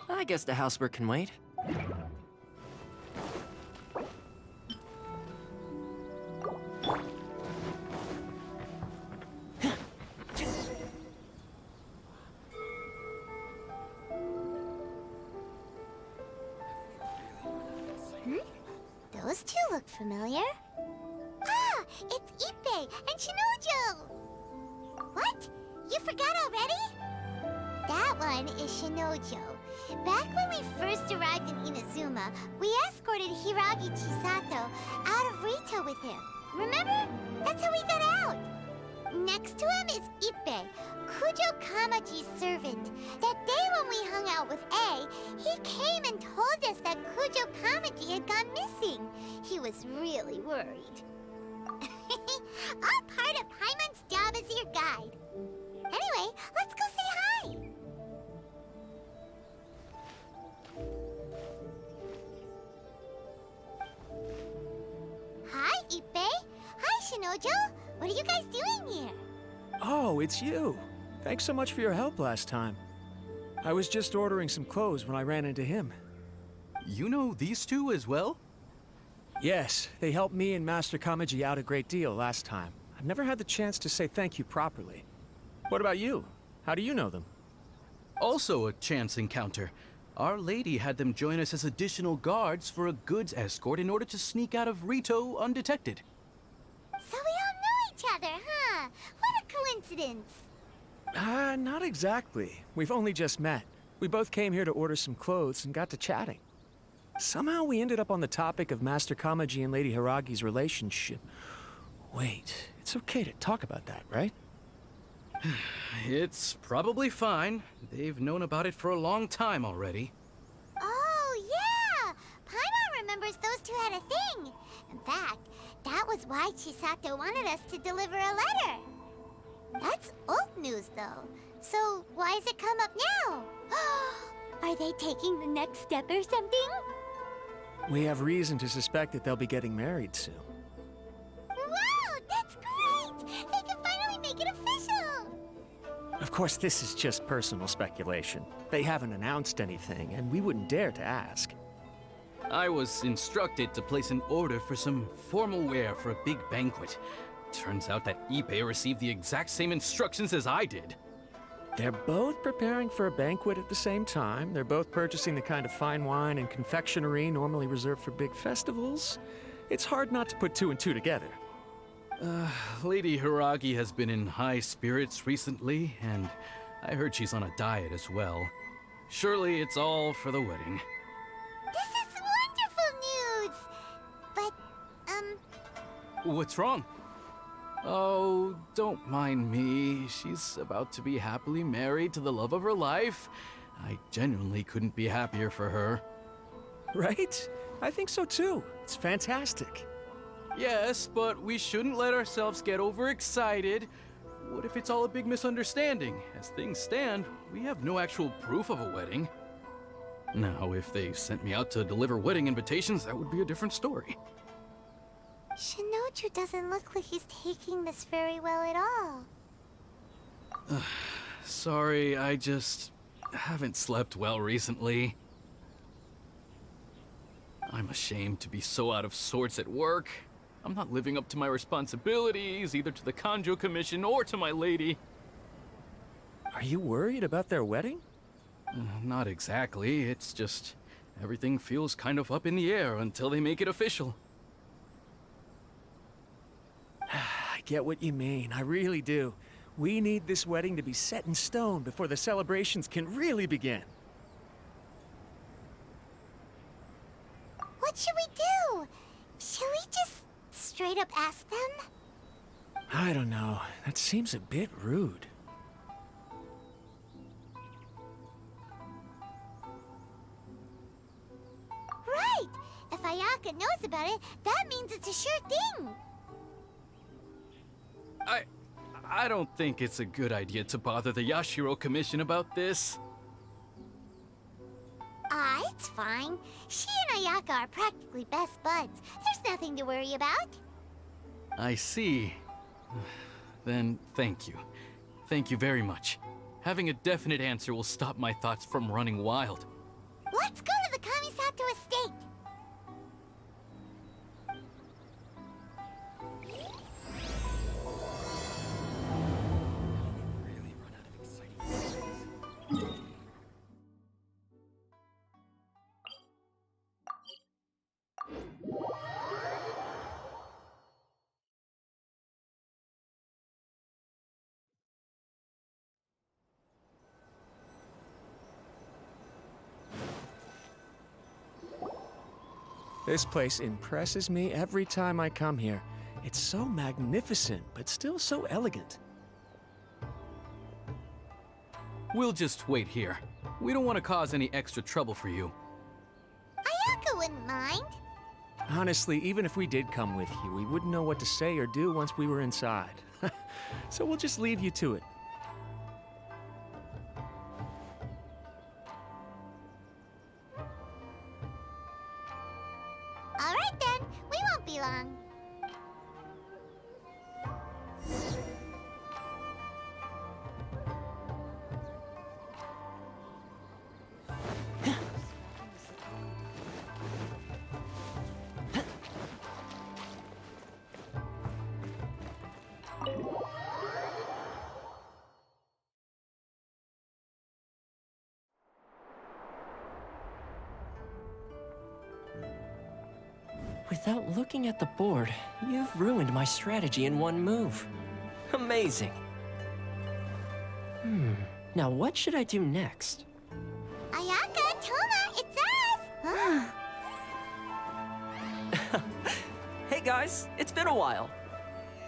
I guess the housework can wait. Those two look familiar. Ah, it's Ippei and Shinojo! What? You forgot already? That one is Shinojo. Back when we first arrived in Inazuma, we escorted Hiragi Chisato out of Rito with him. Remember? That's how we got out. Next to him is Ippei, Kujo Kamaji's servant. That day when we hung out with A, he came and told us that Kujo Kamaji had gone missing. He was really worried. All part of Paimon's job as your guide. Anyway, let's go say hi. Hi, Ippei. Hi, Shinojo. What are you guys doing here? Oh, it's you. Thanks so much for your help last time. I was just ordering some clothes when I ran into him. You know these two as well? Yes, they helped me and Master Kamaji out a great deal last time. I've never had the chance to say thank you properly. What about you? How do you know them? Also a chance encounter. Our lady had them join us as additional guards for a goods escort in order to sneak out of Rito undetected. So we all know each other, huh? What a coincidence. Not exactly. We've only just met. We both came here to order some clothes and got to chatting. Somehow we ended up on the topic of Master Kamaji and Lady Hiragi's relationship. Wait, it's okay to talk about that, right? It's probably fine. They've known about it for a long time already. Oh, yeah! Paimon remembers those two had a thing. In fact, that was why Chisato wanted us to deliver a letter. That's old news, though. So why has it come up now? Are they taking the next step or something? We have reason to suspect that they'll be getting married soon. Wow, that's great! They can finally make it official! Of course, this is just personal speculation. They haven't announced anything, and we wouldn't dare to ask. I was instructed to place an order for some formal wear for a big banquet. Turns out that Ippei received the exact same instructions as I did. They're both preparing for a banquet at the same time. They're both purchasing the kind of fine wine and confectionery normally reserved for big festivals. It's hard not to put two and two together. Lady Hiragi has been in high spirits recently, and I heard she's on a diet as well. Surely it's all for the wedding. This is wonderful news! But, What's wrong? Oh, don't mind me. She's about to be happily married to the love of her life. I genuinely couldn't be happier for her. Right? I think so too. It's fantastic. Yes, but we shouldn't let ourselves get overexcited. What if it's all a big misunderstanding? As things stand, we have no actual proof of a wedding. Now, if they sent me out to deliver wedding invitations, that would be a different story. Shinoju doesn't look like he's taking this very well at all. Sorry, I just haven't slept well recently. I'm ashamed to be so out of sorts at work. I'm not living up to my responsibilities, either to the Kanjo Commission or to my lady. Are you worried about their wedding? Not exactly, it's just everything feels kind of up in the air until they make it official. I get what you mean, I really do. We need this wedding to be set in stone before the celebrations can really begin. What should we do? Should we just straight up ask them? I don't know. That seems a bit rude. Right! If Ayaka knows about it, that means it's a sure thing! I don't think it's a good idea to bother the Yashiro Commission about this. It's fine. She and Ayaka are practically best buds. There's nothing to worry about. I see. Then thank you. Thank you very much. Having a definite answer will stop my thoughts from running wild. Let's go to the Kamisato estate. This place impresses me every time I come here. It's so magnificent, but still so elegant. We'll just wait here. We don't want to cause any extra trouble for you. Ayaka wouldn't mind. Honestly, even if we did come with you, we wouldn't know what to say or do once we were inside. So we'll just leave you to it. All right then, we won't be long. Without looking at the board, you've ruined my strategy in one move. Amazing. Now what should I do next? Ayaka, Toma, it's us! Hey guys, it's been a while.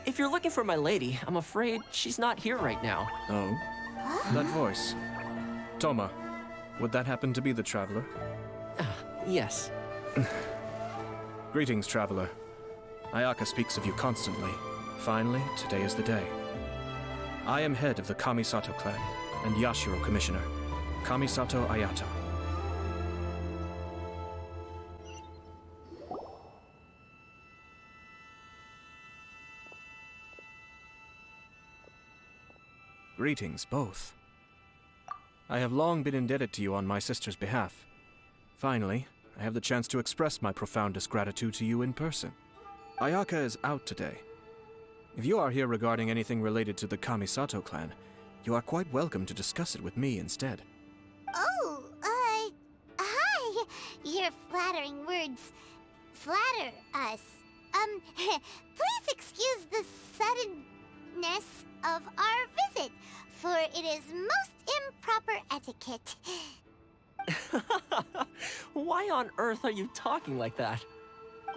If you're looking for my lady, I'm afraid she's not here right now. Oh? That voice. Toma, would that happen to be the traveler? Yes. Greetings, traveler. Ayaka speaks of you constantly. Finally, today is the day. I am head of the Kamisato clan and Yashiro commissioner, Kamisato Ayato. Greetings, both. I have long been indebted to you on my sister's behalf. Finally, I have the chance to express my profoundest gratitude to you in person. Ayaka is out today. If you are here regarding anything related to the Kamisato clan, you are quite welcome to discuss it with me instead. Oh, hi. Your flattering words flatter us. Please excuse the suddenness of our visit, for it is most improper etiquette. Why on earth are you talking like that?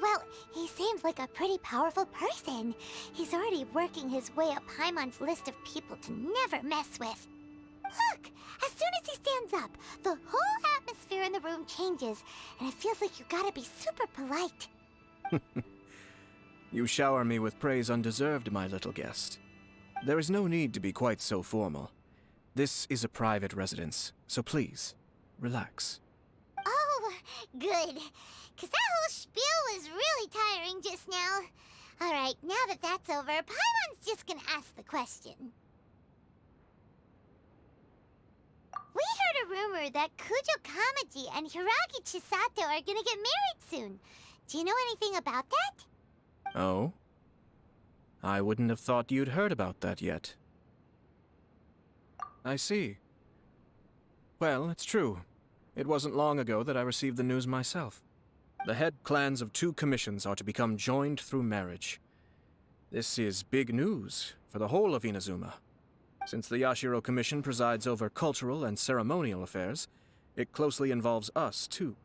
Well, he seems like a pretty powerful person. He's already working his way up Paimon's list of people to never mess with. Look, as soon as he stands up, the whole atmosphere in the room changes, and it feels like you gotta be super polite. You shower me with praise undeserved, my little guest. There is no need to be quite so formal. This is a private residence, so please, relax. Oh, good. Because that whole spiel was really tiring just now. All right, now that that's over, Paimon's just gonna ask the question. We heard a rumor that Kujo Kamaji and Hiragi Chisato are gonna get married soon. Do you know anything about that? Oh? I wouldn't have thought you'd heard about that yet. I see. Well, it's true. It wasn't long ago that I received the news myself. The head clans of 2 commissions are to become joined through marriage. This is big news for the whole of Inazuma. Since the Yashiro Commission presides over cultural and ceremonial affairs, it closely involves us, too.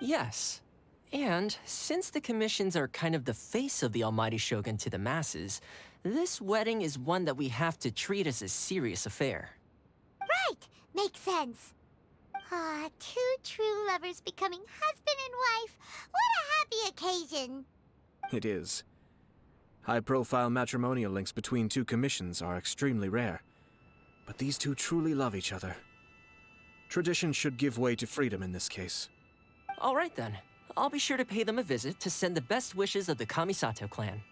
Yes. And since the commissions are kind of the face of the Almighty Shogun to the masses, this wedding is one that we have to treat as a serious affair. Right, makes sense. Ah, 2 true lovers becoming husband and wife. What a happy occasion. It is. High-profile matrimonial links between 2 commissions are extremely rare. But these 2 truly love each other. Tradition should give way to freedom in this case. All right then. I'll be sure to pay them a visit to send the best wishes of the Kamisato clan.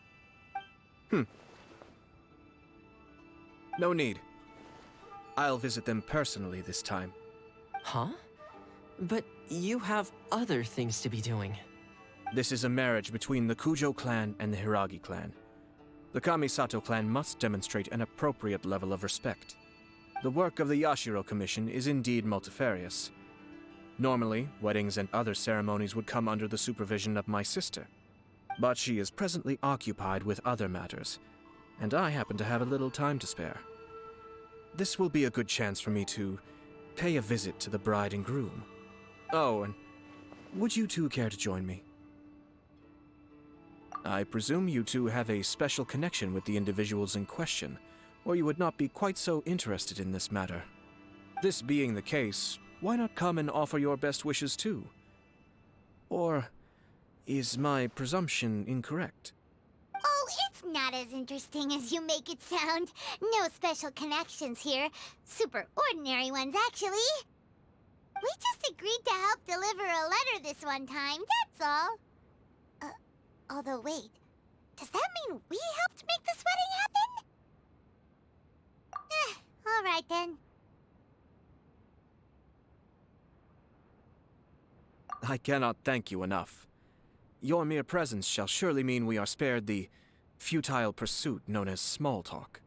No need. I'll visit them personally this time. Huh? But you have other things to be doing. This is a marriage between the Kujo clan and the Hiragi clan. The Kamisato clan must demonstrate an appropriate level of respect. The work of the Yashiro Commission is indeed multifarious. Normally, weddings and other ceremonies would come under the supervision of my sister. But she is presently occupied with other matters, and I happen to have a little time to spare. This will be a good chance for me to pay a visit to the bride and groom. Oh, and would you two care to join me? I presume you two have a special connection with the individuals in question, or you would not be quite so interested in this matter. This being the case, why not come and offer your best wishes too? Or is my presumption incorrect? Oh, it's not as interesting as you make it sound. No special connections here. Super ordinary ones, actually. We just agreed to help deliver a letter this one time, that's all. Although, wait. Does that mean we helped make this wedding happen? All right then. I cannot thank you enough. Your mere presence shall surely mean we are spared the futile pursuit known as small talk.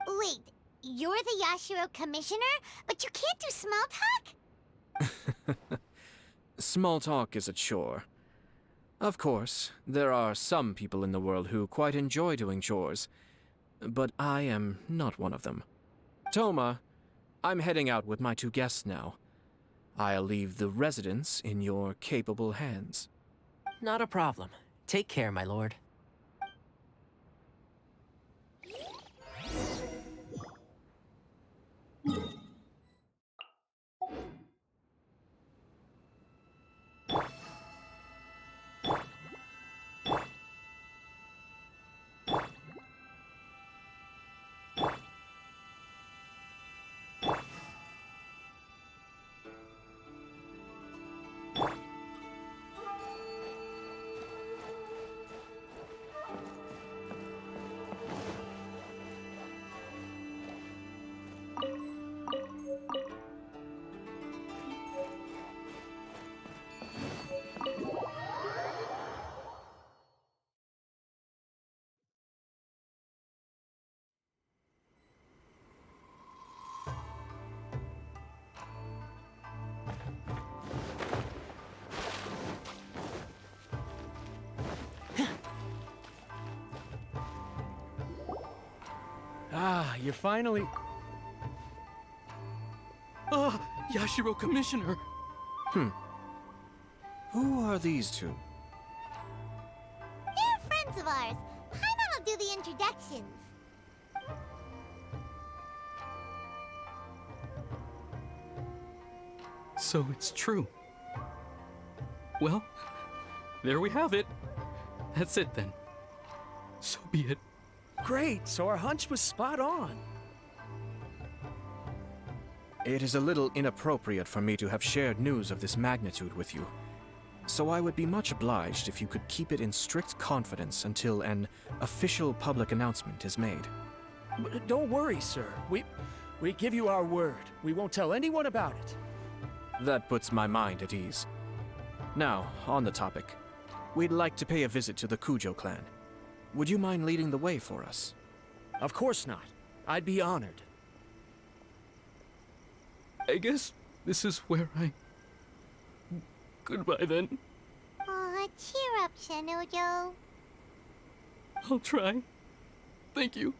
Wait, you're the Yashiro Commissioner, but you can't do small talk? Small talk is a chore. Of course, there are some people in the world who quite enjoy doing chores, but I am not one of them. Toma, I'm heading out with my two guests now. I'll leave the residence in your capable hands. Not a problem. Take care, my lord. Ah, you're finally... Yashiro Commissioner! Who are these two? They're friends of ours. Paimon will do the introductions. So it's true. Well, there we have it. That's it then. So be it. Great, so our hunch was spot on. It is a little inappropriate for me to have shared news of this magnitude with you, so I would be much obliged if you could keep it in strict confidence until an official public announcement is made. Don't worry, sir. We give you our word. We won't tell anyone about it. That puts my mind at ease. Now, on the topic. We'd like to pay a visit to the Kujo clan. Would you mind leading the way for us? Of course not. I'd be honored. I guess this is where I... Goodbye then. Aw, cheer up, Shinojo. I'll try. Thank you.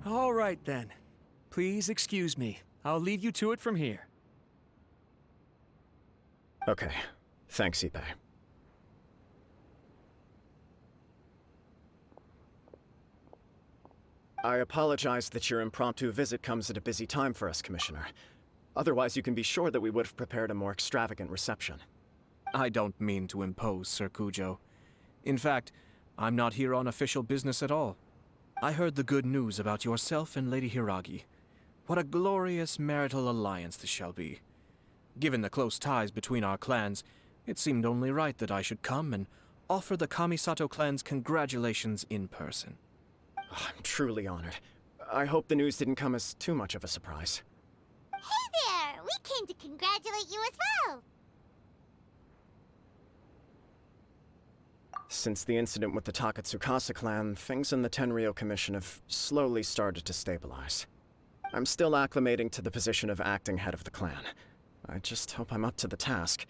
All right then. Please excuse me. I'll leave you to it from here. Okay. Thanks, Ippei. I apologize that your impromptu visit comes at a busy time for us, Commissioner. Otherwise, you can be sure that we would have prepared a more extravagant reception. I don't mean to impose, Sir Kujo. In fact, I'm not here on official business at all. I heard the good news about yourself and Lady Hiragi. What a glorious marital alliance this shall be. Given the close ties between our clans, it seemed only right that I should come and offer the Kamisato clans congratulations in person. Oh, I'm truly honored. I hope the news didn't come as too much of a surprise. Hey there! We came to congratulate you as well! Since the incident with the Takatsukasa clan, things in the Tenryou Commission have slowly started to stabilize. I'm still acclimating to the position of acting head of the clan. I just hope I'm up to the task,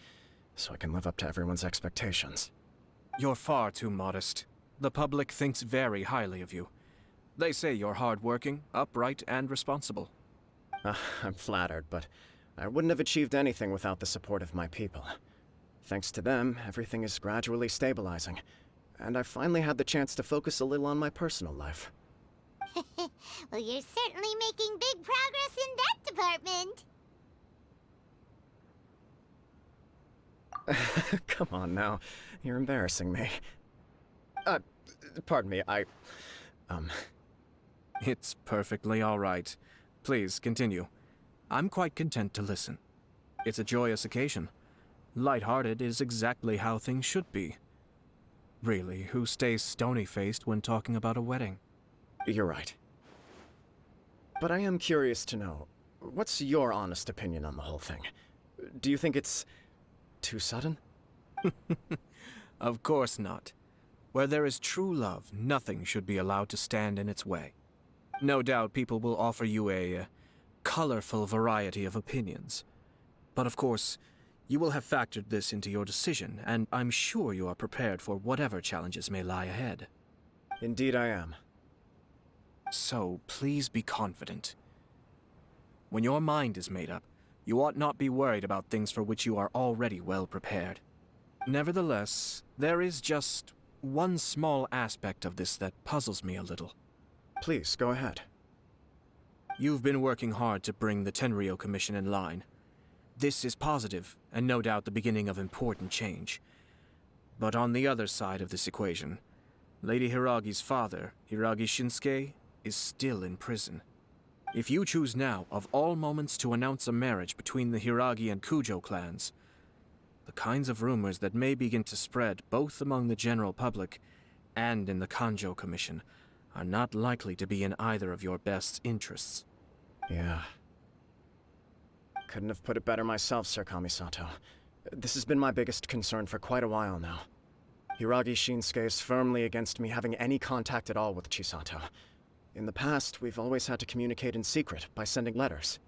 so I can live up to everyone's expectations. You're far too modest. The public thinks very highly of you. They say you're hardworking, upright, and responsible. I'm flattered, but I wouldn't have achieved anything without the support of my people. Thanks to them, everything is gradually stabilizing, and I finally had the chance to focus a little on my personal life. Well, you're certainly making big progress in that department. Come on now, you're embarrassing me. Pardon me, It's perfectly all right. Please, continue. I'm quite content to listen. It's a joyous occasion. Light-hearted is exactly how things should be. Really, who stays stony-faced when talking about a wedding? You're right. But I am curious to know, what's your honest opinion on the whole thing? Do you think it's too sudden? Of course not. Where there is true love, nothing should be allowed to stand in its way. No doubt people will offer you a colorful variety of opinions. But of course, you will have factored this into your decision, and I'm sure you are prepared for whatever challenges may lie ahead. Indeed I am. So, please be confident. When your mind is made up, you ought not be worried about things for which you are already well prepared. Nevertheless, there is just one small aspect of this that puzzles me a little. Please, go ahead. You've been working hard to bring the Tenryou Commission in line. This is positive, and no doubt the beginning of important change. But on the other side of this equation, Lady Hiragi's father, Hiragi Shinsuke, is still in prison. If you choose now, of all moments, to announce a marriage between the Hiragi and Kujo clans, the kinds of rumors that may begin to spread both among the general public and in the Kanjo Commission are not likely to be in either of your best interests. Yeah. Couldn't have put it better myself, Sir Kamisato. This has been my biggest concern for quite a while now. Hiragi Shinsuke is firmly against me having any contact at all with Chisato. In the past, we've always had to communicate in secret by sending letters.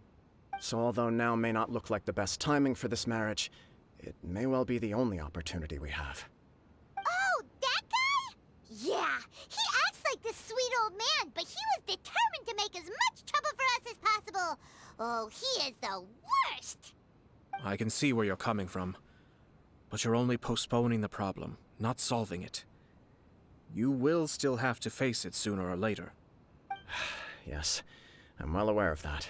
So although now may not look like the best timing for this marriage, it may well be the only opportunity we have. Oh, that guy? Yeah, he acts like this sweet old man, but he was determined to make as much trouble for us as possible. Oh, he is the worst! I can see where you're coming from, but you're only postponing the problem, not solving it. You will still have to face it sooner or later. Yes, I'm well aware of that.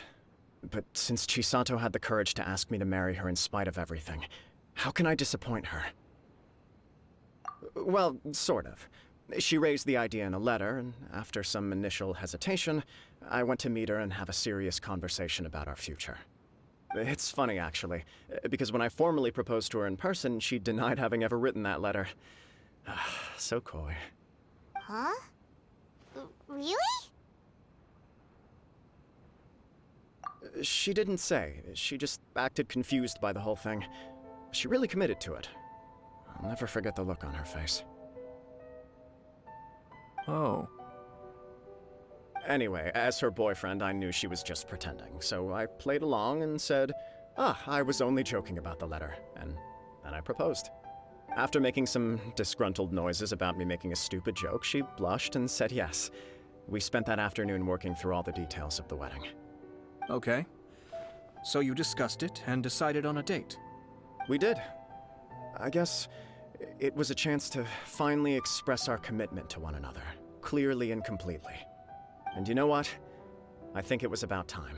But since Chisato had the courage to ask me to marry her in spite of everything, how can I disappoint her? Well, sort of. She raised the idea in a letter, and after some initial hesitation, I went to meet her and have a serious conversation about our future. It's funny, actually, because when I formally proposed to her in person, she denied having ever written that letter. So coy. Huh? Really? She didn't say. She just acted confused by the whole thing. She really committed to it. I'll never forget the look on her face. Oh. Anyway, as her boyfriend, I knew she was just pretending, so I played along and said, I was only joking about the letter, and then I proposed. After making some disgruntled noises about me making a stupid joke, she blushed and said yes. We spent that afternoon working through all the details of the wedding. Okay. So you discussed it and decided on a date. We did. I guess it was a chance to finally express our commitment to one another, clearly and completely. And you know what? I think it was about time.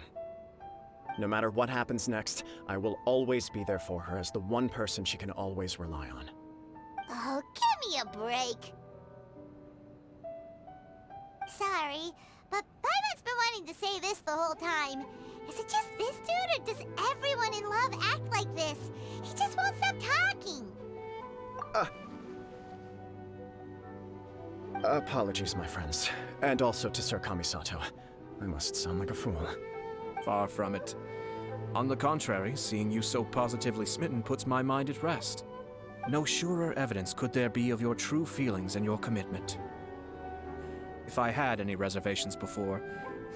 No matter what happens next, I will always be there for her as the one person she can always rely on. Oh, give me a break. Sorry, but Paimon's been wanting to say this the whole time. Is it just this dude, or does everyone in love act like this? He just won't stop talking. Apologies, my friends. And also to Sir Kamisato. I must sound like a fool. Far from it. On the contrary, seeing you so positively smitten puts my mind at rest. No surer evidence could there be of your true feelings and your commitment. If I had any reservations before,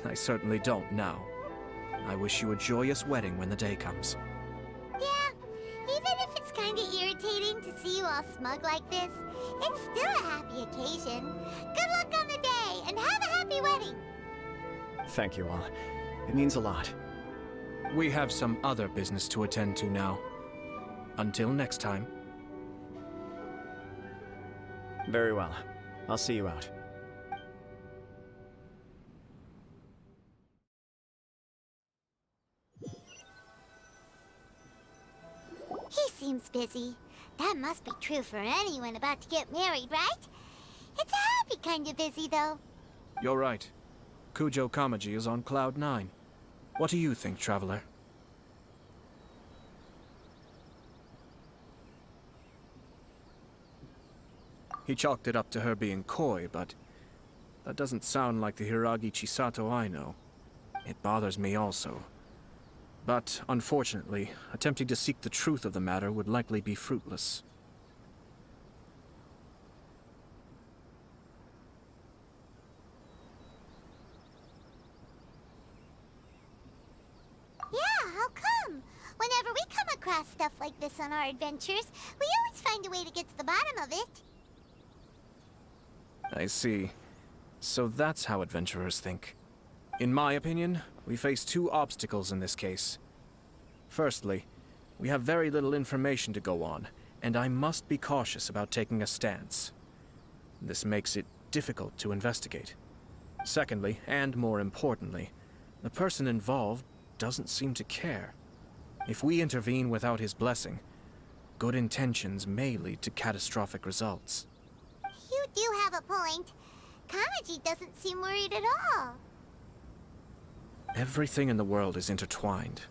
I certainly don't now. I wish you a joyous wedding when the day comes. Yeah, even if it's kinda irritating to see you all smug like this, it's still a happy occasion. Good luck on the day, and have a happy wedding! Thank you all. It means a lot. We have some other business to attend to now. Until next time. Very well. I'll see you out. He seems busy. That must be true for anyone about to get married, right? It's a happy kind of busy, though. You're right. Kujo Kamaji is on Cloud 9. What do you think, Traveler? He chalked it up to her being coy, but that doesn't sound like the Hiragi Chisato I know. It bothers me also. But, unfortunately, attempting to seek the truth of the matter would likely be fruitless. Yeah, how come? Whenever we come across stuff like this on our adventures, we always find a way to get to the bottom of it. I see. So that's how adventurers think. In my opinion, we face two obstacles in this case. Firstly, we have very little information to go on, and I must be cautious about taking a stance. This makes it difficult to investigate. Secondly, and more importantly, the person involved doesn't seem to care. If we intervene without his blessing, good intentions may lead to catastrophic results. You do have a point. Kamaji doesn't seem worried at all. Everything in the world is intertwined.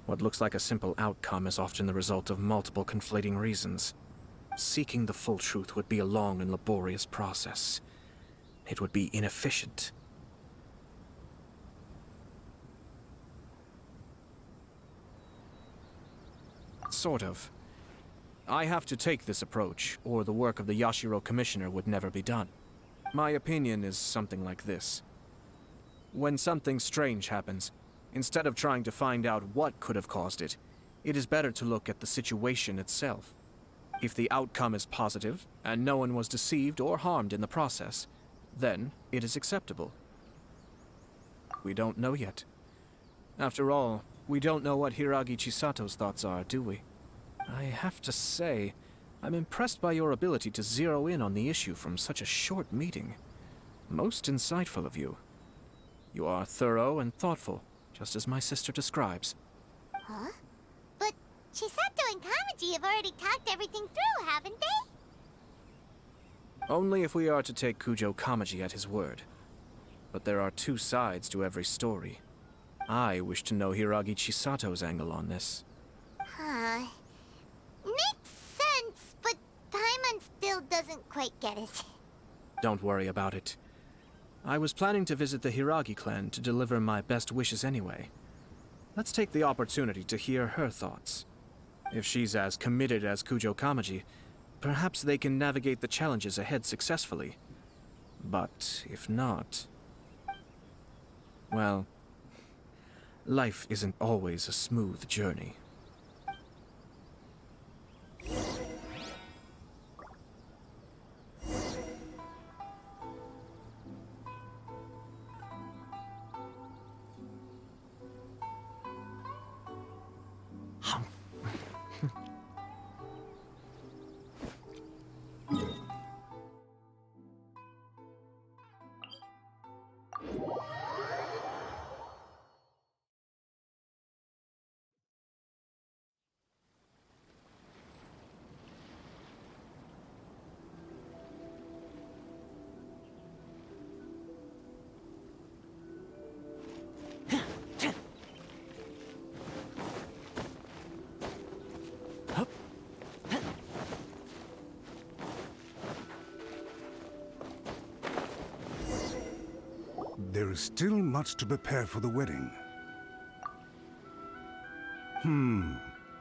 What looks like a simple outcome is often the result of multiple conflating reasons. Seeking the full truth would be a long and laborious process. It would be inefficient. Sort of. I have to take this approach, or the work of the Yashiro Commissioner would never be done. My opinion is something like this. When something strange happens, instead of trying to find out what could have caused it, it is better to look at the situation itself. If the outcome is positive, and no one was deceived or harmed in the process, then it is acceptable. We don't know yet. After all, we don't know what Hiragi Chisato's thoughts are, do we? I have to say, I'm impressed by your ability to zero in on the issue from such a short meeting. Most insightful of you. You are thorough and thoughtful, just as my sister describes. Huh? But Chisato and Kamaji have already talked everything through, haven't they? Only if we are to take Kujo Kamaji at his word. But there are two sides to every story. I wish to know Hiragi Chisato's angle on this. Huh. Makes sense, but Paimon still doesn't quite get it. Don't worry about it. I was planning to visit the Hiragi clan to deliver my best wishes anyway. Let's take the opportunity to hear her thoughts. If she's as committed as Kujo Kamaji, perhaps they can navigate the challenges ahead successfully. But if not... well, life isn't always a smooth journey. There is still much to prepare for the wedding.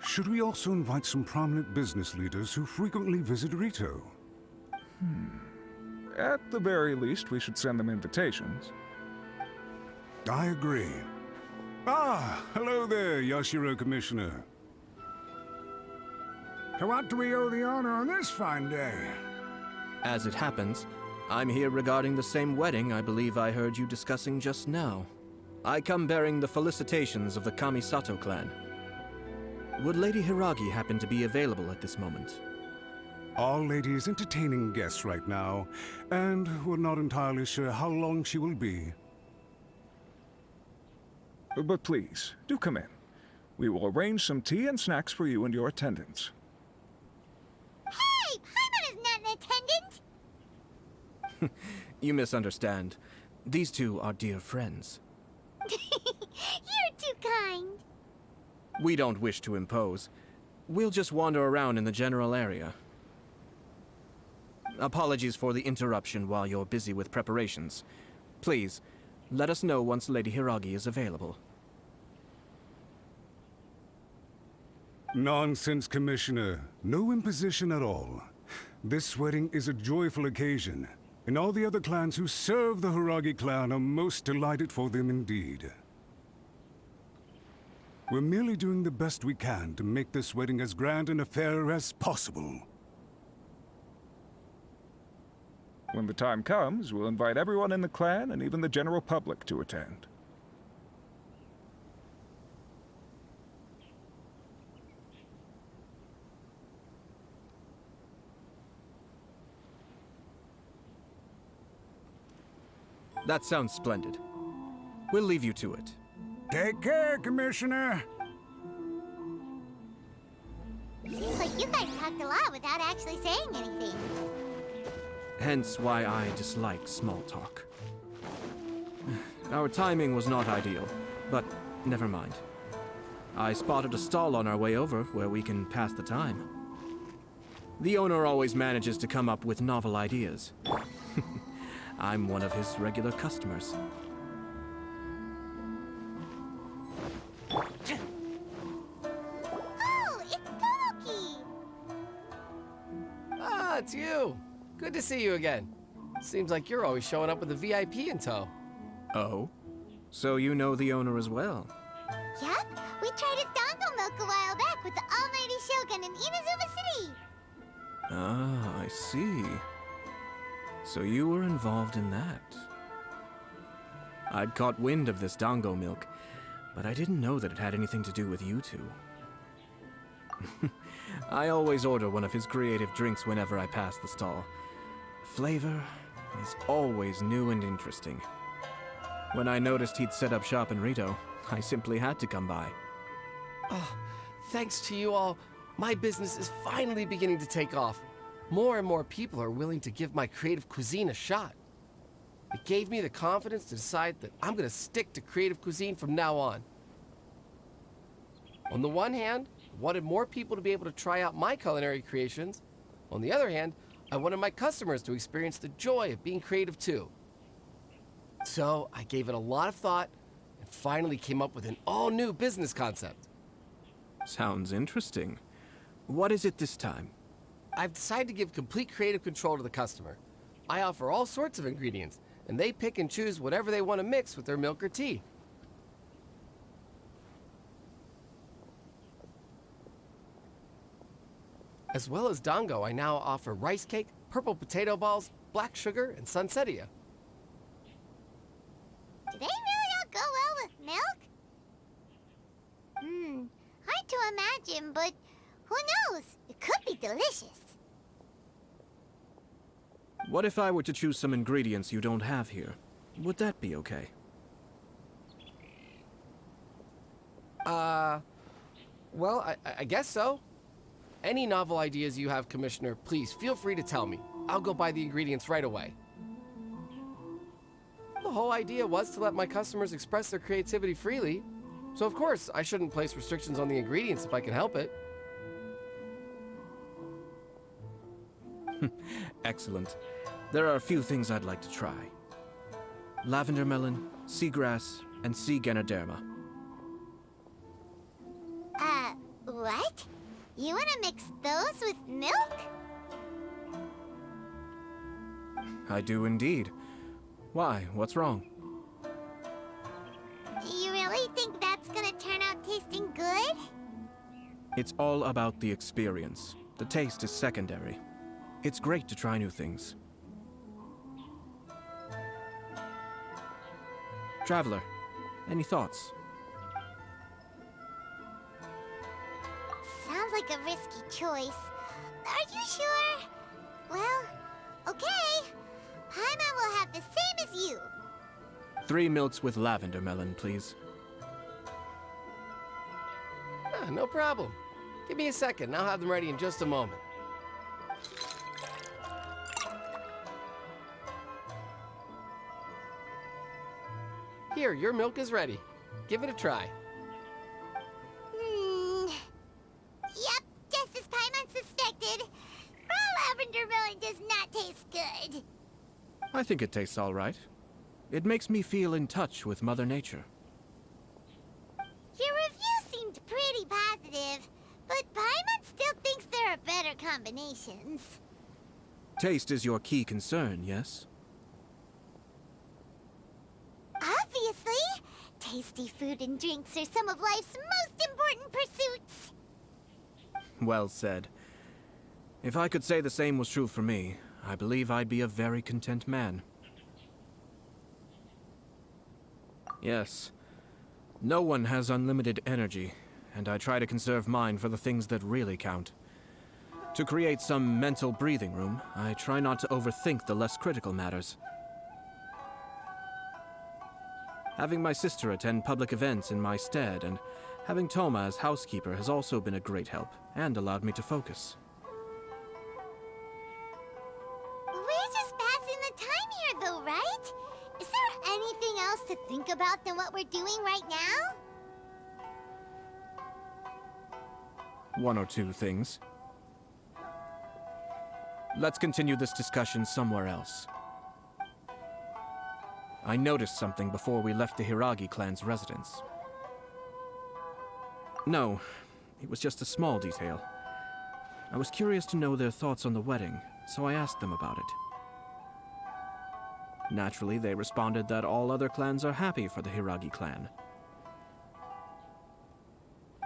Should we also invite some prominent business leaders who frequently visit Rito? At the very least, we should send them invitations. I agree. Ah, hello there, Yashiro Commissioner. To what do we owe the honor on this fine day? As it happens, I'm here regarding the same wedding I believe I heard you discussing just now. I come bearing the felicitations of the Kamisato clan. Would Lady Hiragi happen to be available at this moment? Our lady is entertaining guests right now, and we're not entirely sure how long she will be. But please, do come in. We will arrange some tea and snacks for you and your attendants. Hey! Paimon is not an attendant! You misunderstand. These two are dear friends. You're too kind. We don't wish to impose. We'll just wander around in the general area. Apologies for the interruption while you're busy with preparations. Please, let us know once Lady Hiragi is available. Nonsense, Commissioner. No imposition at all. This wedding is a joyful occasion, and all the other clans who serve the Hiragi clan are most delighted for them indeed. We're merely doing the best we can to make this wedding as grand an affair as possible. When the time comes, we'll invite everyone in the clan and even the general public to attend. That sounds splendid. We'll leave you to it. Take care, Commissioner. Seems like you guys talked a lot without actually saying anything. Hence why I dislike small talk. Our timing was not ideal, but never mind. I spotted a stall on our way over where we can pass the time. The owner always manages to come up with novel ideas. I'm one of his regular customers. Oh, it's Tomoki! Ah, it's you. Good to see you again. Seems like you're always showing up with a VIP in tow. Oh? So you know the owner as well? Yep, we tried his dango milk a while back with the almighty Shogun in Inazuma City. Ah, I see. So you were involved in that. I'd caught wind of this dango milk, but I didn't know that it had anything to do with you two. I always order one of his creative drinks whenever I pass the stall. The flavor is always new and interesting. When I noticed he'd set up shop in Rito, I simply had to come by. Thanks to you all, my business is finally beginning to take off. More and more people are willing to give my creative cuisine a shot. It gave me the confidence to decide that I'm going to stick to creative cuisine from now on. On the one hand, I wanted more people to be able to try out my culinary creations. On the other hand, I wanted my customers to experience the joy of being creative too. So I gave it a lot of thought and finally came up with an all-new business concept. Sounds interesting. What is it this time? I've decided to give complete creative control to the customer. I offer all sorts of ingredients, and they pick and choose whatever they want to mix with their milk or tea. As well as dango, I now offer rice cake, purple potato balls, black sugar, and sunsettia. Do they really all go well with milk? Hard to imagine, but who knows? It could be delicious. What if I were to choose some ingredients you don't have here? Would that be okay? Well, I guess so. Any novel ideas you have, Commissioner, please feel free to tell me. I'll go buy the ingredients right away. The whole idea was to let my customers express their creativity freely, so of course I shouldn't place restrictions on the ingredients if I can help it. Excellent. There are a few things I'd like to try. Lavender melon, seagrass, and sea Ganoderma. What? You wanna mix those with milk? I do indeed. Why? What's wrong? You really think that's gonna turn out tasting good? It's all about the experience. The taste is secondary. It's great to try new things. Traveler, any thoughts? Sounds like a risky choice. Are you sure? Well, okay. Paimon will have the same as you. 3 milks with lavender melon, please. No problem. Give me a second, and I'll have them ready in just a moment. Here, your milk is ready. Give it a try. Yep, just as Paimon suspected. Raw lavender melon does not taste good. I think it tastes all right. It makes me feel in touch with Mother Nature. Your review seemed pretty positive, but Paimon still thinks there are better combinations. Taste is your key concern, yes? Obviously! Tasty food and drinks are some of life's most important pursuits. Well said. If I could say the same was true for me, I believe I'd be a very content man. Yes. No one has unlimited energy, and I try to conserve mine for the things that really count. To create some mental breathing room, I try not to overthink the less critical matters. Having my sister attend public events in my stead, and having Toma as housekeeper has also been a great help, and allowed me to focus. We're just passing the time here though, right? Is there anything else to think about than what we're doing right now? 1 or 2 things. Let's continue this discussion somewhere else. I noticed something before we left the Hiragi clan's residence. No, it was just a small detail. I was curious to know their thoughts on the wedding, so I asked them about it. Naturally, they responded that all other clans are happy for the Hiragi clan.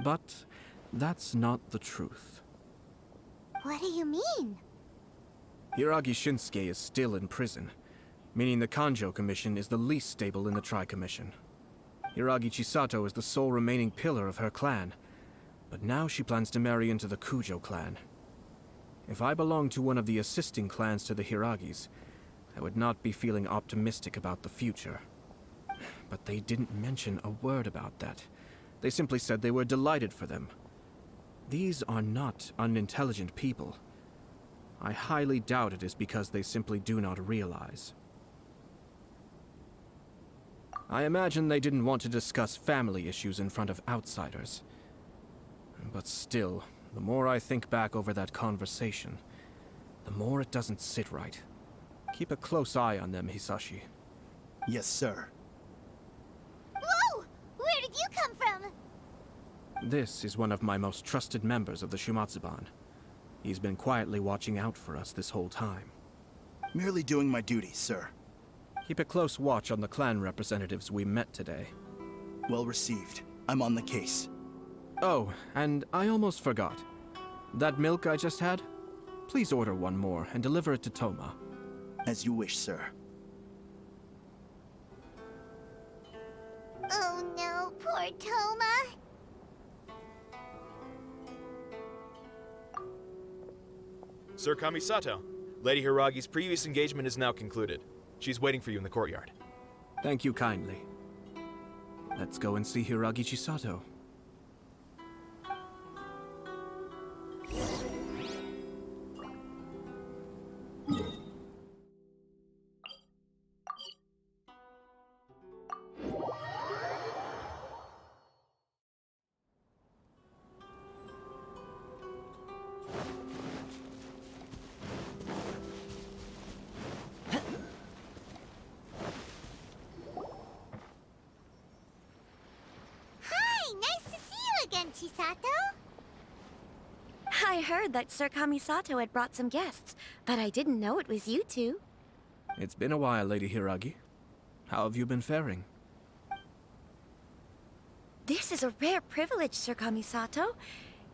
But that's not the truth. What do you mean? Hiragi Shinsuke is still in prison, meaning the Kanjo Commission is the least stable in the Tri-Commission. Hiragi Chisato is the sole remaining pillar of her clan, but now she plans to marry into the Kujo clan. If I belonged to one of the assisting clans to the Hiragis, I would not be feeling optimistic about the future. But they didn't mention a word about that. They simply said they were delighted for them. These are not unintelligent people. I highly doubt it is because they simply do not realize. I imagine they didn't want to discuss family issues in front of outsiders. But still, the more I think back over that conversation, the more it doesn't sit right. Keep a close eye on them, Hisashi. Yes, sir. Whoa! Where did you come from? This is one of my most trusted members of the Shumatsuban. He's been quietly watching out for us this whole time. Merely doing my duty, sir. Keep a close watch on the clan representatives we met today. Well received. I'm on the case. Oh, and I almost forgot. That milk I just had? Please order one more and deliver it to Toma. As you wish, sir. Oh no, poor Toma. Sir Kamisato, Lady Hiragi's previous engagement is now concluded. She's waiting for you in the courtyard. Thank you kindly. Let's go and see Hiragi Chisato. Chisato? I heard that Sir Kamisato had brought some guests, but I didn't know it was you two. It's been a while, Lady Hiragi. How have you been faring? This is a rare privilege, Sir Kamisato.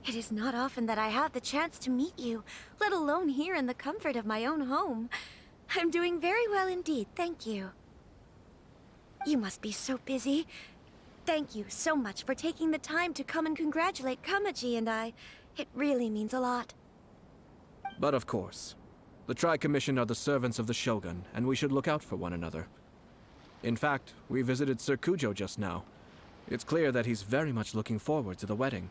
It is not often that I have the chance to meet you, let alone here in the comfort of my own home. I'm doing very well indeed, thank you. You must be so busy. Thank you so much for taking the time to come and congratulate Kamaji and I. It really means a lot. But of course. The Tri-Commission are the servants of the Shogun, and we should look out for one another. In fact, we visited Sir Kujo just now. It's clear that he's very much looking forward to the wedding.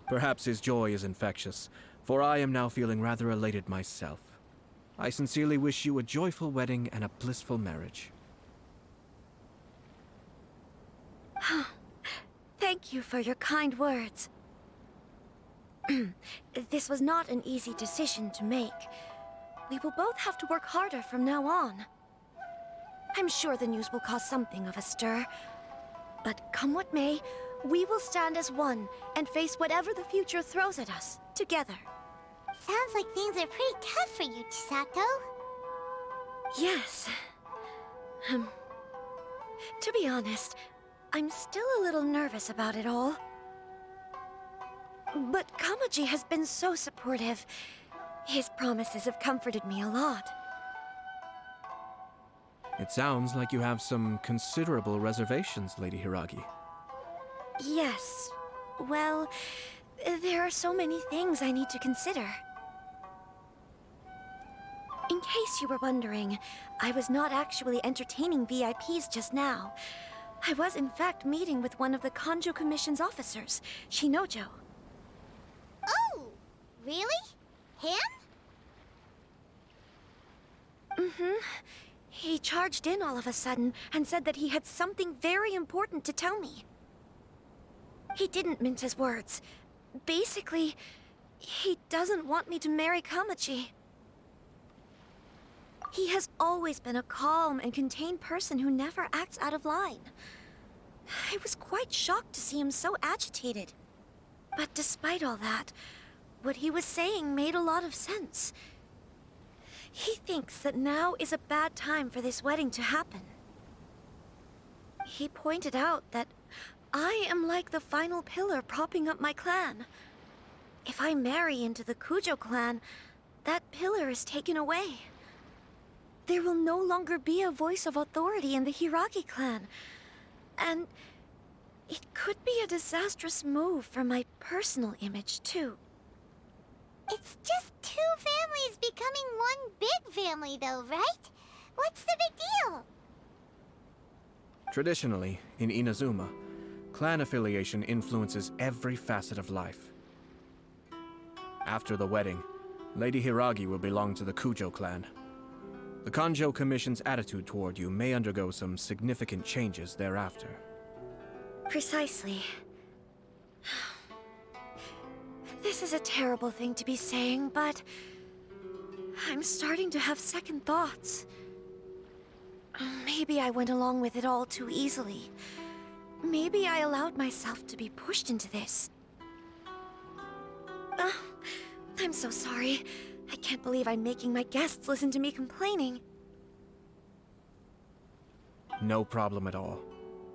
Perhaps his joy is infectious, for I am now feeling rather elated myself. I sincerely wish you a joyful wedding and a blissful marriage. Thank you for your kind words. This was not an easy decision to make. We will both have to work harder from now on. I'm sure the news will cause something of a stir. But come what may, we will stand as one and face whatever the future throws at us, together. Sounds like things are pretty tough for you, Chisato. Yes. To be honest, I'm still a little nervous about it all. But Kamaji has been so supportive. His promises have comforted me a lot. It sounds like you have some considerable reservations, Lady Hiragi. Yes. Well, there are so many things I need to consider. In case you were wondering, I was not actually entertaining VIPs just now. I was in fact meeting with one of the Kanjo Commission's officers, Shinojo. Oh, really? Him? Mm-hmm. He charged in all of a sudden and said that he had something very important to tell me. He didn't mince his words. Basically, he doesn't want me to marry Kamaji. He has always been a calm and contained person who never acts out of line. I was quite shocked to see him so agitated. But despite all that, what he was saying made a lot of sense. He thinks that now is a bad time for this wedding to happen. He pointed out that I am like the final pillar propping up my clan. If I marry into the Kujo clan, that pillar is taken away. There will no longer be a voice of authority in the Hiragi clan. And it could be a disastrous move for my personal image, too. It's just two families becoming one big family, though, right? What's the big deal? Traditionally, in Inazuma, clan affiliation influences every facet of life. After the wedding, Lady Hiragi will belong to the Kujo clan. The Kanjo Commission's attitude toward you may undergo some significant changes thereafter. Precisely. This is a terrible thing to be saying, but I'm starting to have second thoughts. Maybe I went along with it all too easily. Maybe I allowed myself to be pushed into this. I'm so sorry. I can't believe I'm making my guests listen to me complaining. No problem at all.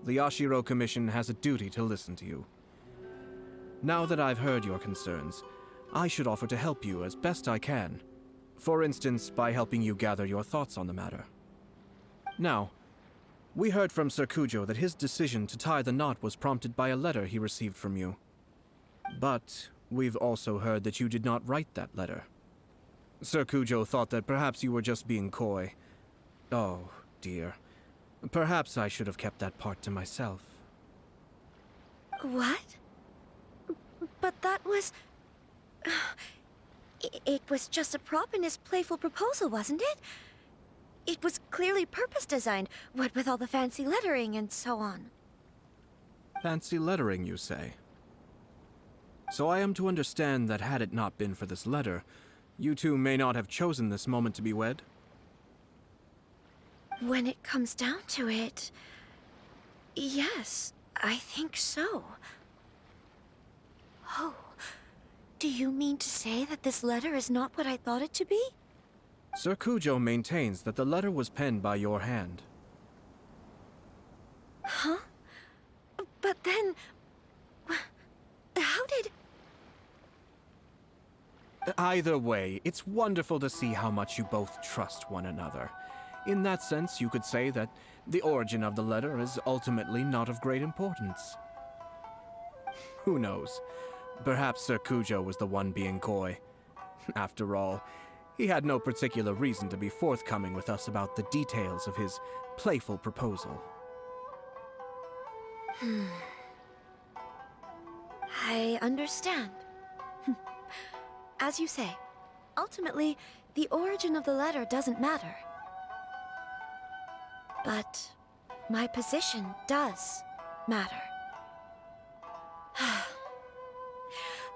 The Yashiro Commission has a duty to listen to you. Now that I've heard your concerns, I should offer to help you as best I can. For instance, by helping you gather your thoughts on the matter. Now, we heard from Sir Kujo that his decision to tie the knot was prompted by a letter he received from you. But we've also heard that you did not write that letter. Sir Kujo thought that perhaps you were just being coy. Oh, dear. Perhaps I should have kept that part to myself. What? But that was... It was just a prop in his playful proposal, wasn't it? It was clearly purpose-designed, what with all the fancy lettering and so on. Fancy lettering, you say? So I am to understand that had it not been for this letter, you two may not have chosen this moment to be wed? When it comes down to it... Yes, I think so. Do you mean to say that this letter is not what I thought it to be? Sir Kujo maintains that the letter was penned by your hand. Huh? But then... How did... Either way, it's wonderful to see how much you both trust one another. In that sense, you could say that the origin of the letter is ultimately not of great importance. Who knows? Perhaps Sir Kujo was the one being coy. After all, he had no particular reason to be forthcoming with us about the details of his playful proposal. I understand. As you say, ultimately, the origin of the letter doesn't matter. But my position does matter.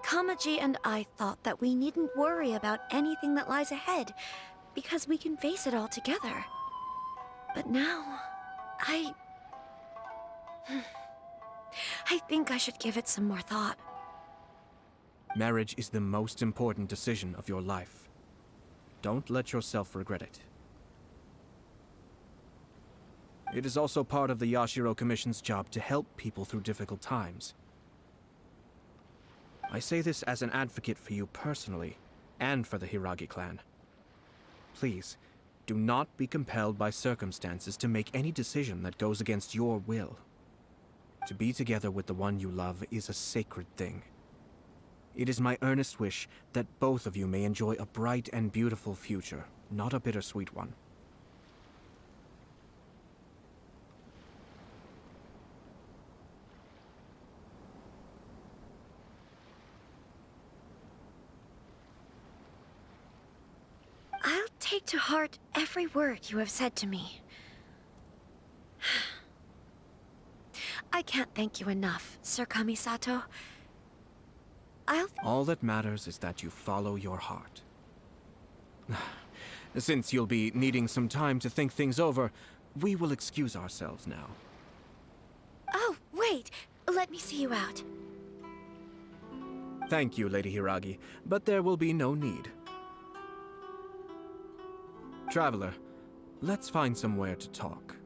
Kamaji and I thought that we needn't worry about anything that lies ahead, because we can face it all together. But now, I think I should give it some more thought. Marriage is the most important decision of your life. Don't let yourself regret it. It is also part of the Yashiro Commission's job to help people through difficult times. I say this as an advocate for you personally, and for the Hiragi clan. Please, do not be compelled by circumstances to make any decision that goes against your will. To be together with the one you love is a sacred thing. It is my earnest wish that both of you may enjoy a bright and beautiful future, not a bittersweet one. I'll take to heart every word you have said to me. I can't thank you enough, Sir Kamisato. All that matters is that you follow your heart. Since you'll be needing some time to think things over, we will excuse ourselves now. Oh, wait! Let me see you out. Thank you, Lady Hiragi, but there will be no need. Traveler, let's find somewhere to talk.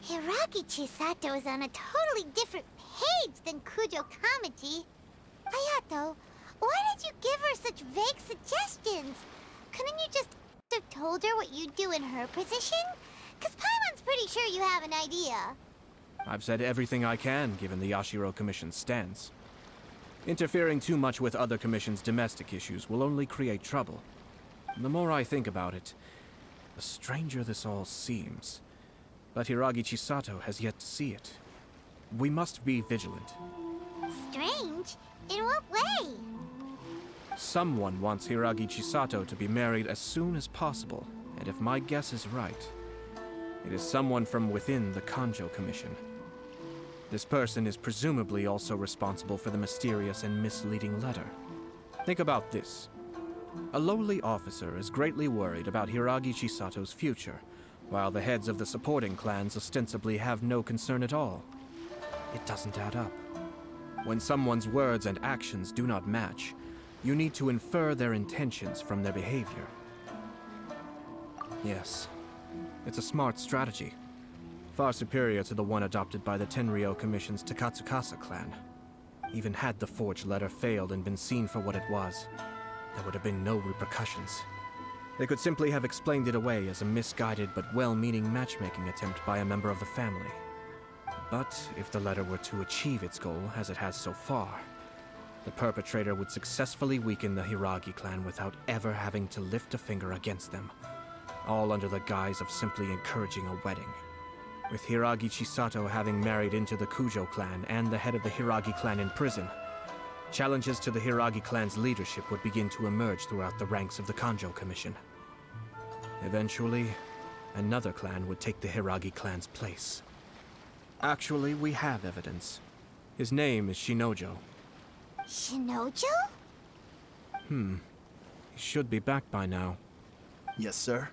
Hiragi Chisato is on a totally different page than Kujo Kamaji. Ayato, why did you give her such vague suggestions? Couldn't you just have told her what you'd do in her position? 'Cause Paimon's pretty sure you have an idea. I've said everything I can, given the Yashiro Commission's stance. Interfering too much with other commissions' domestic issues will only create trouble. The more I think about it, the stranger this all seems. But Hiragi Chisato has yet to see it. We must be vigilant. Strange? In what way? Someone wants Hiragi Chisato to be married as soon as possible, and if my guess is right, it is someone from within the Kanjo Commission. This person is presumably also responsible for the mysterious and misleading letter. Think about this. A lowly officer is greatly worried about Hiragi Chisato's future, while the heads of the supporting clans ostensibly have no concern at all. It doesn't add up. When someone's words and actions do not match, you need to infer their intentions from their behavior. Yes, it's a smart strategy. Far superior to the one adopted by the Tenryou Commission's Takatsukasa clan. Even had the forged letter failed and been seen for what it was, there would have been no repercussions. They could simply have explained it away as a misguided but well-meaning matchmaking attempt by a member of the family. But if the letter were to achieve its goal, as it has so far, the perpetrator would successfully weaken the Hiragi clan without ever having to lift a finger against them, all under the guise of simply encouraging a wedding. With Hiragi Chisato having married into the Kujo clan and the head of the Hiragi clan in prison, challenges to the Hiragi clan's leadership would begin to emerge throughout the ranks of the Kanjo Commission. Eventually, another clan would take the Hiragi clan's place. Actually, we have evidence. His name is Shinojo. Shinojo? He should be back by now. Yes, sir.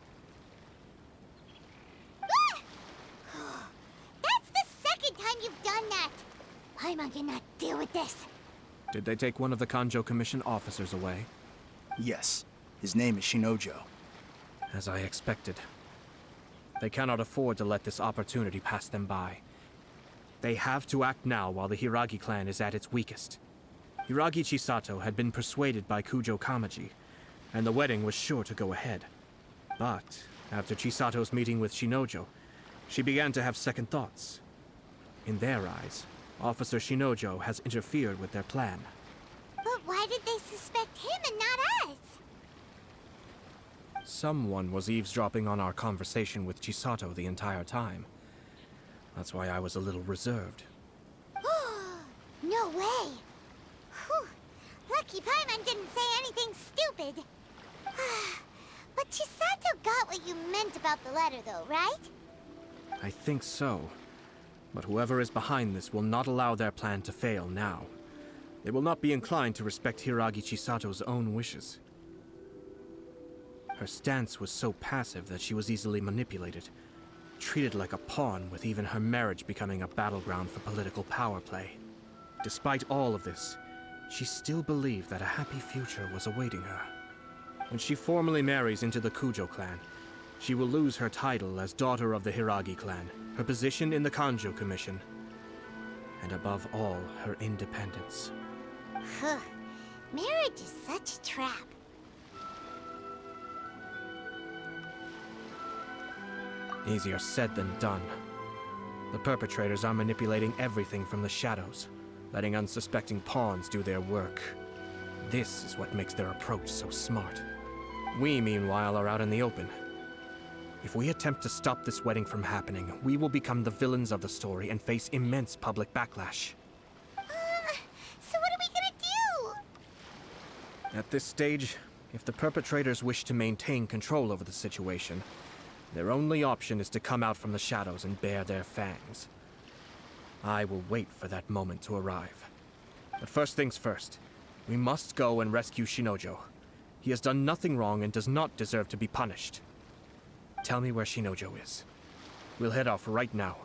That's the second time you've done that! Paimon cannot deal with this. Did they take one of the Kanjo Commission officers away? Yes. His name is Shinojo. As I expected. They cannot afford to let this opportunity pass them by. They have to act now while the Hiragi clan is at its weakest. Hiragi Chisato had been persuaded by Kujo Kamaji, and the wedding was sure to go ahead. But after Chisato's meeting with Shinojo, she began to have second thoughts. In their eyes, Officer Shinojo has interfered with their plan. But why did they suspect him and not us? Someone was eavesdropping on our conversation with Chisato the entire time. That's why I was a little reserved. No way! Whew. Lucky Paimon didn't say anything stupid. But Chisato got what you meant about the letter though, right? I think so. But whoever is behind this will not allow their plan to fail now. They will not be inclined to respect Hiragi Chisato's own wishes. Her stance was so passive that she was easily manipulated, treated like a pawn, with even her marriage becoming a battleground for political power play. Despite all of this, she still believed that a happy future was awaiting her. When she formally marries into the Kujo clan, she will lose her title as daughter of the Hiragi clan, her position in the Kanjo Commission, and above all, her independence. Marriage is such a trap. Easier said than done. The perpetrators are manipulating everything from the shadows, letting unsuspecting pawns do their work. This is what makes their approach so smart. We, meanwhile, are out in the open. If we attempt to stop this wedding from happening, we will become the villains of the story and face immense public backlash. So what are we gonna do? At this stage, if the perpetrators wish to maintain control over the situation, their only option is to come out from the shadows and bare their fangs. I will wait for that moment to arrive. But first things first, we must go and rescue Shinojo. He has done nothing wrong and does not deserve to be punished. Tell me where Shinojo is. We'll head off right now.